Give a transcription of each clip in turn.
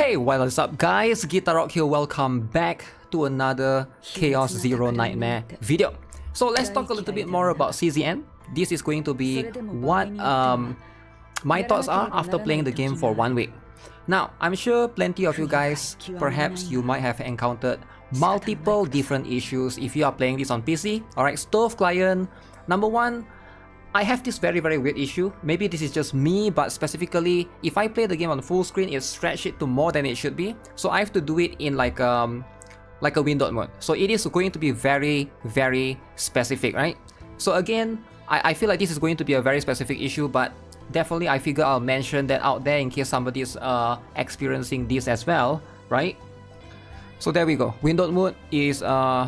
Hey, what is up guys? GuitarRock here, welcome back to another Chaos Zero Nightmare video. So let's talk a little bit more about CZN. This is going to be what my thoughts are after playing the game for 1 week. Now, I'm sure plenty of you guys, perhaps you might have encountered multiple different issues if you are playing this on PC. Alright, Stove Client, number one, I have this very weird issue. Maybe this is just me, but specifically, if I play the game on full screen, it stretches it to more than it should be. So I have to do it in like a windowed mode. So it is going to be very specific, right? So again, I feel like this is going to be a very specific issue, but definitely I figure I'll mention that out there in case somebody is experiencing this as well, right? So there we go. Windowed mode is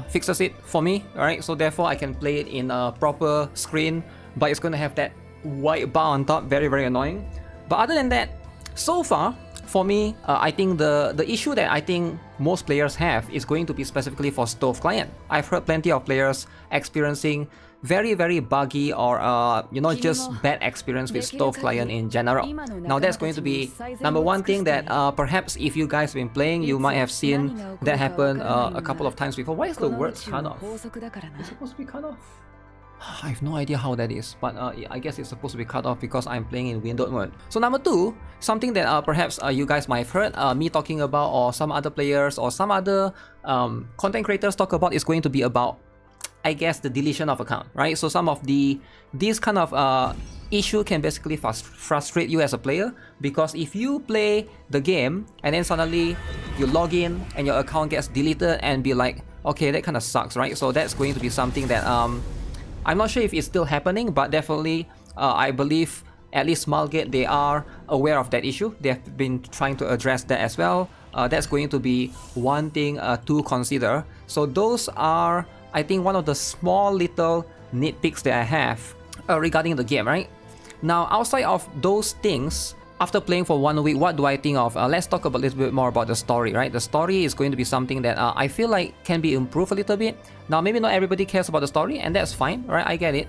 fixes it for me, alright? So therefore I can play it in a proper screen, but it's going to have that white bar on top, very annoying. But other than that, so far for me, I think the issue that I think most players have is going to be specifically for Stove Client. I've heard plenty of players experiencing very buggy or just bad experience with Stove Client in general. Now that's going to be number one thing that perhaps if you guys have been playing, you might have seen that happen a couple of times before. Why is the words cut off? It's supposed to be cut off. I have no idea how that is, but I guess it's supposed to be cut off because I'm playing in windowed mode. So number two, something that perhaps you guys might have heard me talking about, or some other players or some other content creators talk about, is going to be about, I guess, the deletion of account, right? So some of this kind of issue can basically frustrate you as a player, because if you play the game and then suddenly you log in and your account gets deleted and be like, okay, that kind of sucks, right? So that's going to be something that I'm not sure if it's still happening, but definitely I believe at least Smilegate, they are aware of that issue. They have been trying to address that as well. That's going to be one thing to consider. So those are, I think, one of the small little nitpicks that I have regarding the game, right? Now, outside of those things, after playing for 1 week, what do I think of? Let's talk a little bit more about the story, right? The story is going to be something that I feel like can be improved a little bit. Now, maybe not everybody cares about the story, and that's fine, right? I get it.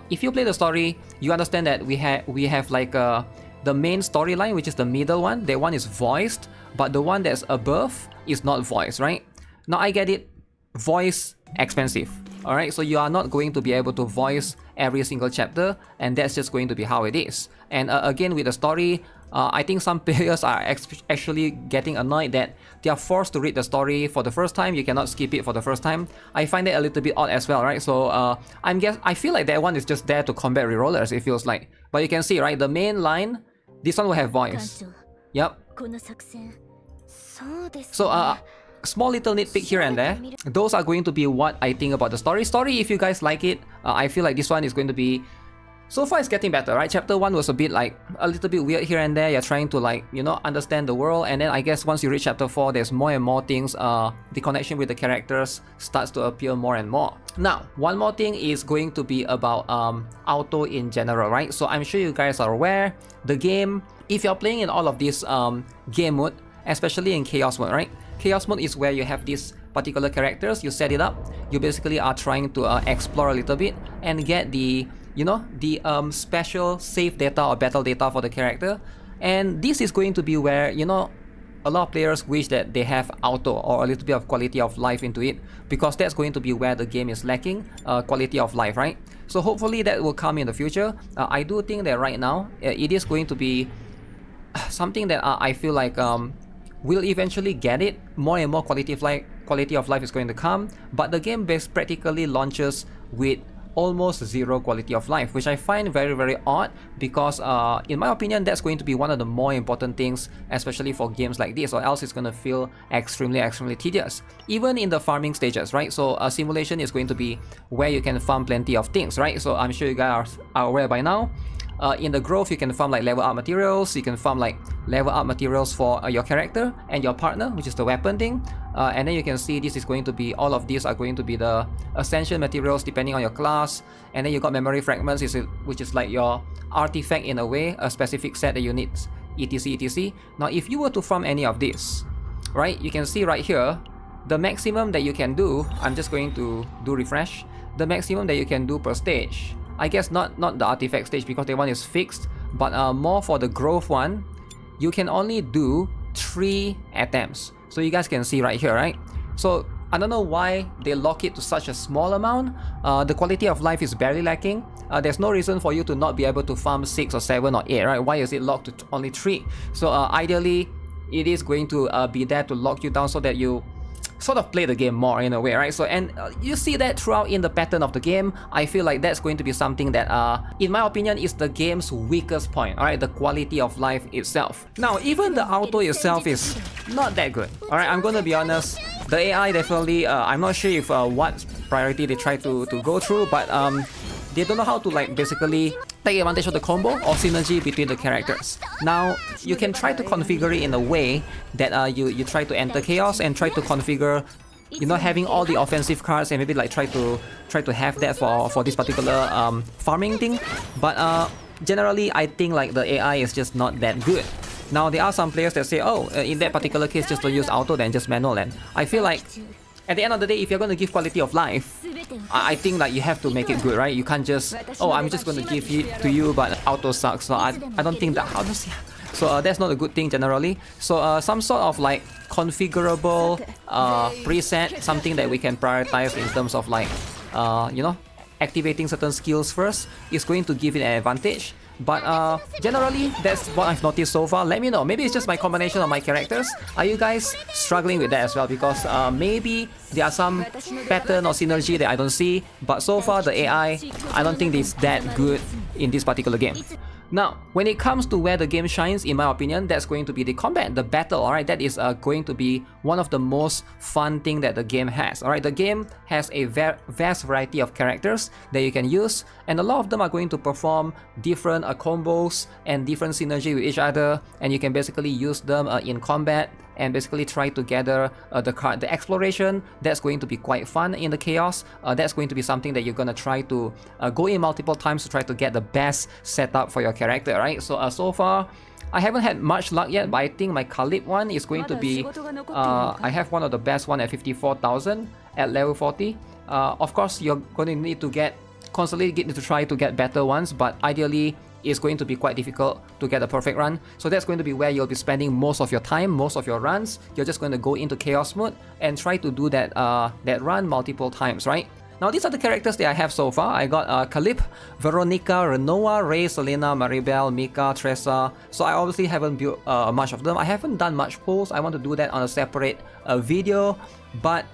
If you play the story, you understand that we have like the main storyline, which is the middle one. That one is voiced, but the one that's above is not voiced, right? Now, I get it. Voice expensive. Alright, so you are not going to be able to voice every single chapter, and that's just going to be how it is. And again, with the story, I think some players are actually getting annoyed that they are forced to read the story for the first time. You cannot skip it for the first time. I find that a little bit odd as well, right? So I feel like that one is just there to combat rerollers, it feels like. But you can see, right, the main line, this one will have voice. Yep. So small little nitpick here and there. Those are going to be what I think about the story. If you guys like it, I feel like this one is going to be, so far it's getting better, right? Chapter 1 was a little bit weird here and there. You're trying to understand the world, and then I guess once you reach chapter 4, there's more and more things. The connection with the characters starts to appear more and more. Now, one more thing is going to be about auto in general, right? So I'm sure you guys are aware, the game, if you're playing in all of this game mode, especially in chaos mode, right? Chaos mode is where you have these particular characters, you set it up, you basically are trying to explore a little bit and get the special save data or battle data for the character. And this is going to be where, a lot of players wish that they have auto or a little bit of quality of life into it, because that's going to be where the game is lacking quality of life, right? So hopefully that will come in the future. I do think that right now it is going to be something that I feel like we'll eventually get it. More and more quality of life is going to come, but the game practically launches with almost zero quality of life, which I find very odd, because in my opinion, that's going to be one of the more important things, especially for games like this, or else it's going to feel extremely tedious, even in the farming stages, right? So a simulation is going to be where you can farm plenty of things, right? So I'm sure you guys are aware by now. In the growth, you can farm like level up materials, you can farm like level up materials for your character and your partner, which is the weapon thing. And then you can see this is going to be, all of these are going to be the ascension materials depending on your class. And then you got memory fragments, which is like your artifact in a way, a specific set that you need, etc. Now if you were to farm any of this, right, you can see right here, the maximum that you can do, I'm just going to do refresh, the maximum that you can do per stage, I guess not the artifact stage because that one is fixed, but more for the growth one, you can only do 3 attempts. So you guys can see right here, right? So I don't know why they lock it to such a small amount. The quality of life is barely lacking. There's no reason for you to not be able to farm 6 or 7 or 8, right? Why is it locked to only 3? So ideally, it is going to be there to lock you down so that you sort of play the game more in a way, right? So, and you see that throughout in the pattern of the game. I feel like that's going to be something that, in my opinion, is the game's weakest point, alright? The quality of life itself. Now, even the auto itself is not that good, alright? I'm gonna be honest. The AI definitely, I'm not sure if what priority they try to go through, but they don't know how to like basically take advantage of the combo or synergy between the characters. Now, you can try to configure it in a way that you try to enter chaos and try to configure, you know, having all the offensive cards and maybe like try to have that for this particular farming thing. But generally, I think like the AI is just not that good. Now, there are some players that say, oh, in that particular case, just don't use auto, then just manual. And I feel like at the end of the day, if you're going to give quality of life, I think that you have to make it good, right? You can't just, oh, I'm just going to give it to you, but auto sucks. So I don't think that, how does it? So that's not a good thing generally. So some sort of like configurable preset, something that we can prioritize in terms of like, you know, activating certain skills first is going to give it an advantage. But generally, that's what I've noticed so far. Let me know. Maybe it's just my combination of my characters. Are you guys struggling with that as well? Because maybe there are some pattern or synergy that I don't see. But so far, the AI, I don't think it's that good in this particular game. Now, when it comes to where the game shines, in my opinion, that's going to be the combat, the battle, alright? That is going to be one of the most fun thing that the game has, alright? The game has a vast variety of characters that you can use, and a lot of them are going to perform different combos and different synergy with each other, and you can basically use them in combat and basically try to gather the exploration. That's going to be quite fun in the chaos. That's going to be something that you're gonna try to go in multiple times to try to get the best setup for your character, right? So so far, I haven't had much luck yet, but I think my Kalib one is going to be, I have one of the best one at 54,000 at level 40. Of course, you're going to need to constantly need to try to get better ones, but ideally, it's going to be quite difficult to get a perfect run. So that's going to be where you'll be spending most of your time, most of your runs. You're just going to go into chaos mode and try to do that that run multiple times, right? Now, these are the characters that I have so far. I got Kalib, Veronica, Renoa, Ray, Selena, Maribel, Mika, Tressa. So I obviously haven't built much of them. I haven't done much polls. I want to do that on a separate video. But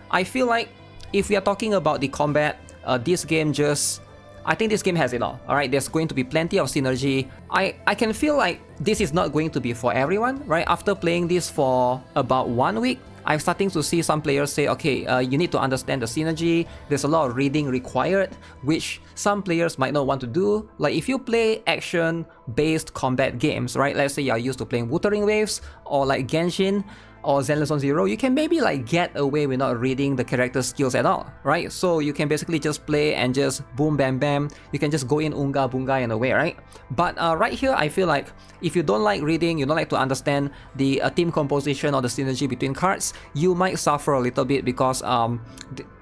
I feel like if we are talking about the combat, this game just... I think this game has it all, alright? There's going to be plenty of synergy. I can feel like this is not going to be for everyone, right? After playing this for about 1 week, I'm starting to see some players say, okay, you need to understand the synergy. There's a lot of reading required, which some players might not want to do. Like if you play action-based combat games, right? Let's say you're used to playing Wuthering Waves or like Genshin, or Zenless on Zero, you can maybe like get away with not reading the character skills at all, right? So you can basically just play and just boom bam bam, you can just go in unga bunga in a way, right? But right here, I feel like if you don't like reading, you don't like to understand the team composition or the synergy between cards, you might suffer a little bit because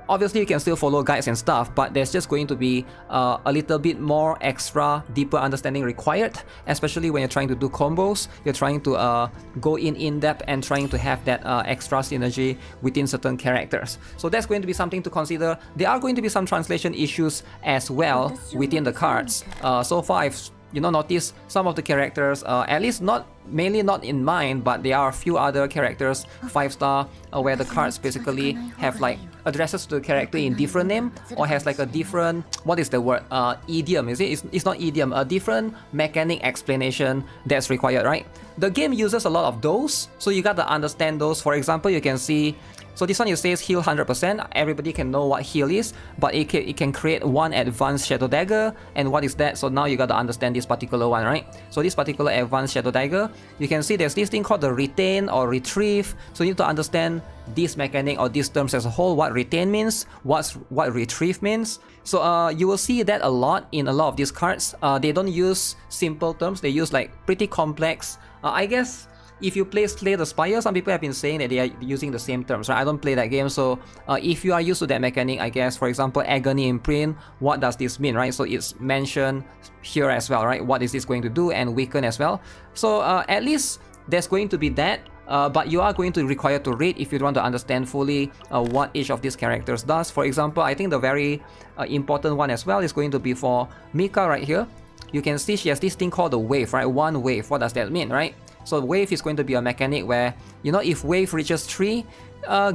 obviously you can still follow guides and stuff, but there's just going to be a little bit more extra, deeper understanding required, especially when you're trying to do combos, you're trying to go in depth and trying to have that extra synergy within certain characters. So that's going to be something to consider. There are going to be some translation issues as well within the cards. So far I've notice some of the characters, at least mainly not in mine, but there are a few other characters, 5-star, where the cards basically have like addresses to the character in different name, or has like a different, what is the word, idiom, is it? It's not idiom, a different mechanic explanation that's required, right? The game uses a lot of those, so you gotta understand those. For example, you can see, so this one it says heal 100%, everybody can know what heal is, but it can create one advanced Shadow Dagger, and what is that? So now you gotta understand this particular one, right? So this particular advanced Shadow Dagger, you can see there's this thing called the retain or retrieve, so you need to understand this mechanic or these terms as a whole, what retain means, what retrieve means. So you will see that a lot in a lot of these cards. They don't use simple terms, they use like pretty complex, I guess. If you play Slay the Spire, some people have been saying that they are using the same terms, right? I don't play that game, so if you are used to that mechanic, I guess, for example, Agony Imprint, what does this mean, right? So it's mentioned here as well, right? What is this going to do, and Weaken as well. So at least there's going to be that, but you are going to require to read if you want to understand fully what each of these characters does. For example, I think the very important one as well is going to be for Mika right here. You can see she has this thing called the wave, right? One wave. What does that mean, right? So wave is going to be a mechanic where, you know, if wave reaches 3,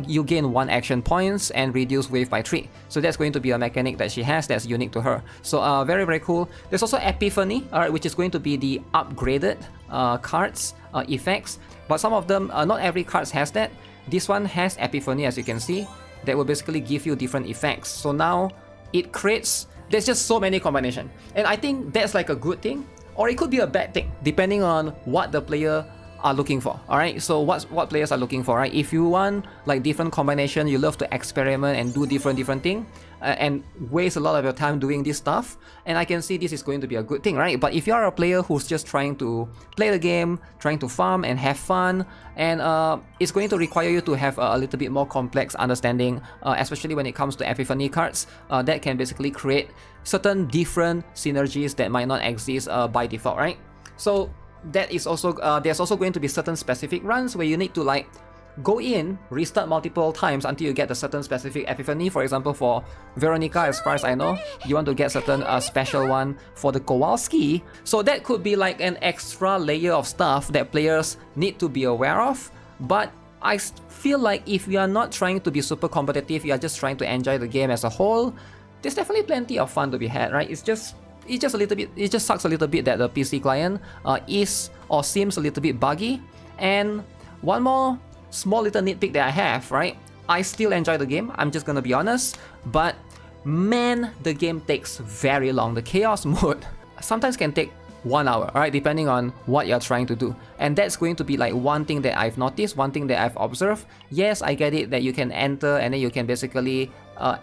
you gain 1 action points and reduce wave by 3. So that's going to be a mechanic that she has that's unique to her. So very, very cool. There's also Epiphany, alright, which is going to be the upgraded cards, effects. But some of them, not every card has that. This one has Epiphany, as you can see, that will basically give you different effects. So now it creates, there's just so many combinations. And I think that's like a good thing, or it could be a bad thing, depending on what the player are looking for. Alright, so what players are looking for, right? If you want like different combination, you love to experiment and do different thing, and waste a lot of your time doing this stuff, and I can see this is going to be a good thing, right? But if you are a player who's just trying to play the game, trying to farm and have fun, and it's going to require you to have a little bit more complex understanding, especially when it comes to Epiphany cards, that can basically create certain different synergies that might not exist by default, right? So that is also there's also going to be certain specific runs where you need to like go in, restart multiple times until you get a certain specific Epiphany. For example, for Veronica, as far as I know, you want to get certain special one for the Kowalski. So that could be like an extra layer of stuff that players need to be aware of. But I feel like if you are not trying to be super competitive, you are just trying to enjoy the game as a whole, there's definitely plenty of fun to be had, right? It's just a little bit, it just sucks a little bit that the PC client is or seems a little bit buggy. And one more small little nitpick that I have, right? I still enjoy the game, I'm just gonna be honest, but man, the game takes very long. The chaos mode sometimes can take 1 hour, right? Depending on what you're trying to do. And that's going to be like one thing that I've noticed, one thing that I've observed. Yes, I get it that you can enter and then you can basically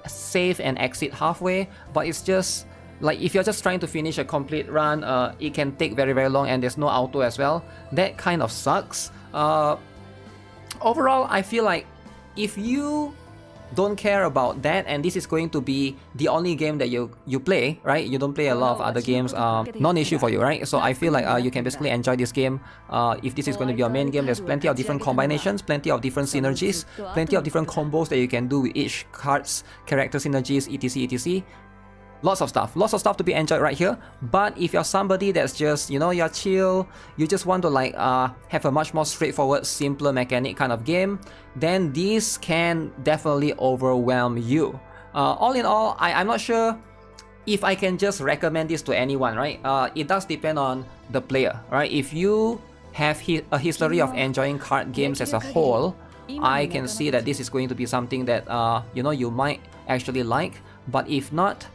save and exit halfway, but it's just like if you're just trying to finish a complete run, it can take very, very long, and there's no auto as well. That kind of sucks. Overall, I feel like if you don't care about that and this is going to be the only game that you play, right? You don't play a lot of other games, non-issue for you, right? So I feel like you can basically enjoy this game. If this is going to be your main game, there's plenty of different combinations, plenty of different synergies, plenty of different combos that you can do with each card's character synergies, etc, etc. Lots of stuff to be enjoyed right here. But if you're somebody that's just, you know, you're chill, you just want to like have a much more straightforward, simpler mechanic kind of game, then this can definitely overwhelm you. All in all, I'm not sure if I can just recommend this to anyone, right? It does depend on the player, right? If you have a history of enjoying card games as a whole, I can see that this is going to be something that you know, you might actually like. But if not,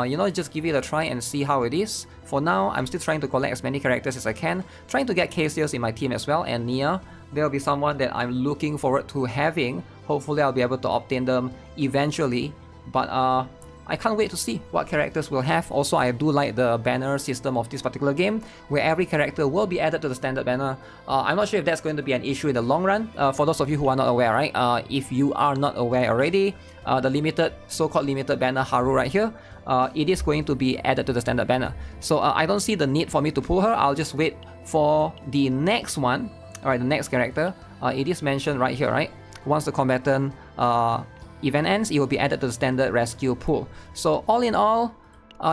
you know, just give it a try and see how it is. For now, I'm still trying to collect as many characters as I can, trying to get Cassius in my team as well, and Nia. There'll be someone that I'm looking forward to having. Hopefully I'll be able to obtain them eventually, but I can't wait to see what characters we'll have. Also, I do like the banner system of this particular game, where every character will be added to the standard banner. I'm not sure if that's going to be an issue in the long run. For those of you who are not aware, right? If you are not aware already, the so-called limited banner Haru right here, it is going to be added to the standard banner. So I don't see the need for me to pull her. I'll just wait for the next one. Alright, the next character. It is mentioned right here, right? Once the combatant event ends, it will be added to the standard rescue pool. So all in all,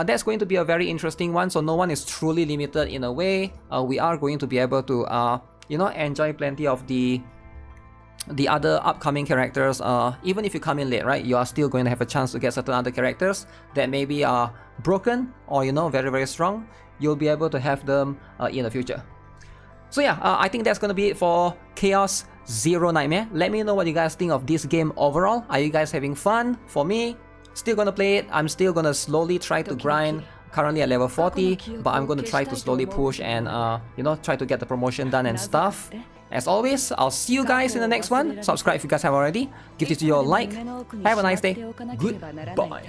that's going to be a very interesting one. So no one is truly limited in a way. We are going to be able to you know, enjoy plenty of the other upcoming characters. Even if you come in late, right, you are still going to have a chance to get certain other characters that maybe are broken or, you know, very, very strong. You'll be able to have them in the future. So yeah, I think that's going to be it for Chaos Zero Nightmare. Let me know what you guys think of this game overall. Are you guys having fun? For me, still gonna play it. I'm still gonna slowly try to grind. Currently at level 40, but I'm gonna try to slowly push and you know, try to get the promotion done and stuff. As always, I'll see you guys in the next one. Subscribe if you guys have already. Give this video a like. Have a nice day. Goodbye.